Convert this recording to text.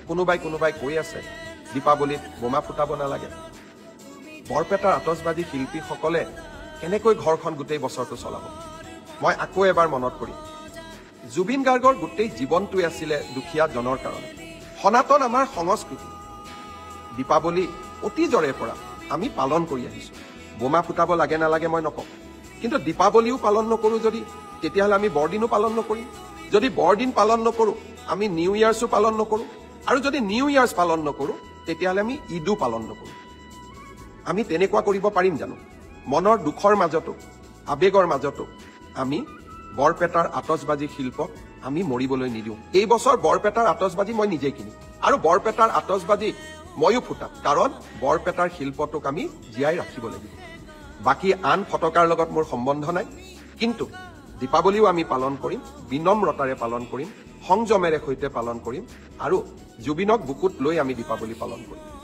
কোনোবাই কৈ আছে দীপাৱলীত বোমা ফুটাব নালাগে। বৰপেটাৰ আতচবাজি শিল্পীসকলে কেনেকৈ ঘৰখন গোটেই বছৰটো চলাব? মই আকৌ এবাৰ মনত কৰিম, জুবিন গাৰ্গৰ গোটেই জীৱনটোৱে আছিলে দুখীয়া জনৰ কাৰণে। সনাতন আমাৰ সংস্কৃতি। দীপাৱলী অতীজৰে পৰা আমি পালন কৰি আহিছো। বোমা ফুটাব লাগে নালাগে মই নকওঁ, কিন্তু দীপাৱলীও পালন নকৰো যদি, তেতিয়াহ'লে আমি বৰদিনো পালন নকৰিম। যদি বৰদিন পালন নকৰো, আমি নিউ ইয়াৰ্ছো পালন নকৰো। আৰু যদি নিউ ইয়াৰ্ছ পালন নকৰো, তেতিয়াহ'লে আমি ঈদো পালন নকৰো। আমি তেনেকুৱা কৰিব পাৰিম জানো? মনৰ দুখৰ মাজতো, আৱেগৰ মাজতো আমি বৰপেটাৰ আতচবাজি শিল্পক আমি মৰিবলৈ নিদিওঁ। এই বছৰ বৰপেটাৰ আতচবাজি মই নিজেই কিনিম, আৰু বৰপেটাৰ আতচবাজি ময়ো ফুটাম, কাৰণ বৰপেটাৰ শিল্পটোক আমি জীয়াই ৰাখিব লাগিব। বাকী আন ফটকাৰ লগত মোৰ সম্বন্ধ নাই, কিন্তু দীপাৱলীও আমি পালন কৰিম, বিনম্ৰতাৰে পালন কৰিম, সংযমেৰে সৈতে পালন কৰিম, আৰু জুবিনক বুকুত লৈ আমি দীপাৱলী পালন কৰিম।